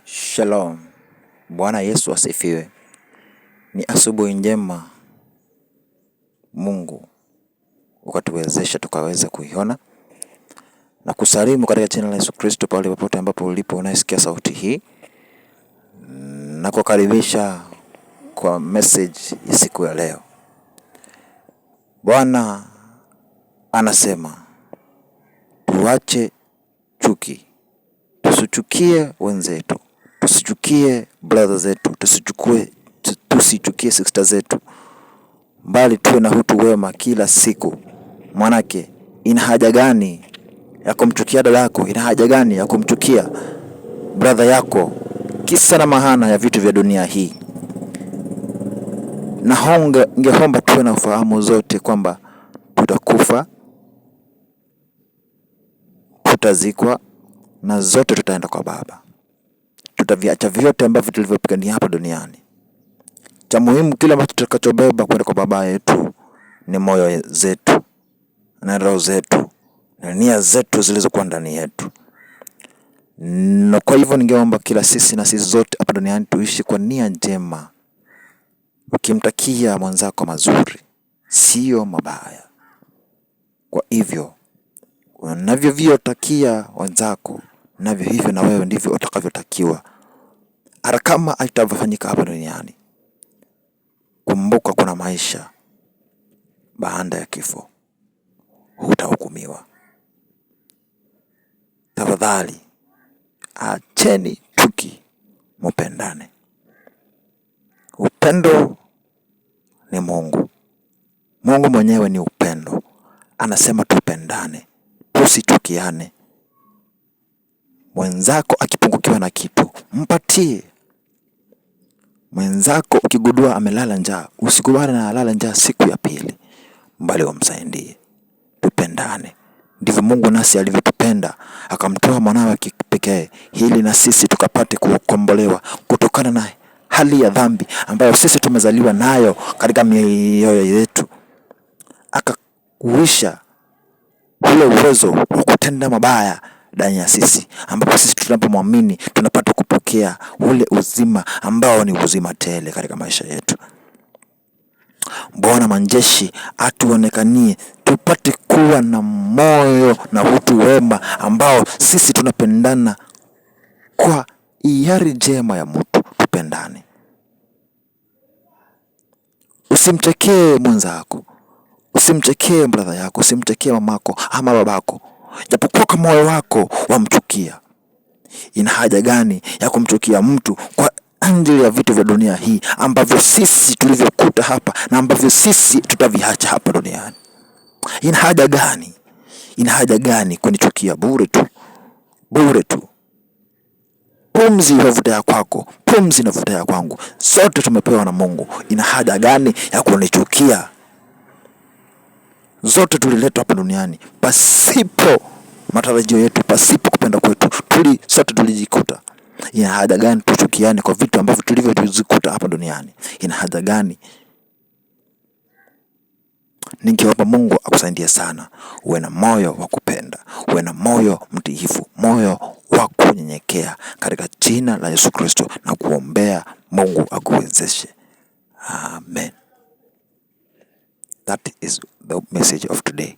Shalom. Bwana Yesu asifiwe. Ni asubuhi njema Mungu ukatuwezesha tukaweza kuiona na kusalimu katika jina la Yesu Kristo pale popote ambapo ulipo unaisikia sauti hii, na kukaribisha kwa message ya siku ya leo. Bwana anasema tuache chuki, tusichukie wenzetu, tusichukie brother zetu, tusichukie sister zetu, bali tuwe na utu wema kila siku. Manake ina haja gani ya kumchukia dada yako? Ina haja gani ya kumchukia brother yako? Kisa na mahana ya vitu vya dunia hii. Na ningehomba tuwe na ufahamu zote kwamba tutakufa, tutazikwa, na zote tutaenda kwa Baba. Tutaviacha vyote ambavyo tulivyopigania hapa duniani. Cha muhimu kila ambacho tutakachobeba kwenda kwa Baba yetu ni moyo zetu na roho zetu na nia zetu zilizokuwa ndani yetu. Na kwa hivyo ningeomba kila sisi zote hapa duniani tuishi kwa nia njema, ukimtakia mwenzako mazuri, sio mabaya. Kwa hivyo unavyovyotakia wenzako, navyo hivyo na wewe ndivyo utakavyotakiwa, hata kama haitafanyika hapa duniani. Kumbuka kuna maisha baada ya kifo, hutahukumiwa. Tafadhali acheni chuki, mpendane. Upendo ni Mungu. Mungu mwenyewe ni upendo. Anasema tupendane, tusichukiane. Mwenzako akipungukiwa na kitu, mpatie. Mwenzako ukigundua amelala njaa, usikubali na alala njaa siku ya pili, bali umsaidie. Tupendane. Ndivyo Mungu nasi alivyotupenda, akamtoa mwanawe pekee ili na sisi tukapate kukombolewa kutokana na hali ya dhambi ambayo sisi tumezaliwa nayo katika mioyo yetu. Akakuisha ule uwezo wa kutenda mabaya ndani ya sisi, ambapo sisi tunapomwamini tunapata kupokea ule uzima ambao ni uzima tele katika maisha yetu. Bwana majeshi atuonekanie, tupate kuwa na moyo na utu wema ambao sisi tunapendana kwa hiari njema ya mtu. Tupendane. Usimchekee mwenzako, usimchekee brother yako, usimchekee mamako ama babako, japokuwa kwa moyo wako wamchukia. Ina haja gani ya kumchukia mtu kwa ajili ya vitu vya dunia hii ambavyo sisi tulivyokuta hapa na ambavyo sisi tutaviacha hapa duniani? Ina haja gani? Ina haja gani kunichukia bure tu? Bure tu. Pumzi inavuta ya kwako, pumzi inavuta ya kwangu. Sote tumepewa na Mungu. Ina haja gani ya kunichukia? Zote tuliletwa hapa duniani pasipo matarajio yetu, pasipo kupenda kwetu. Sote tulijikuta. Ina haja gani tuchukiane kwa vitu ambavyo tulivyojikuta hapa duniani? Ina haja gani? Ningeomba Mungu akusaidie sana. Uwe na moyo wa kupenda, uwe na moyo mtiifu, moyo wa kunyenyekea katika jina la Yesu Kristo, na kuombea Mungu akuwezeshe. Amen. That is the message of today.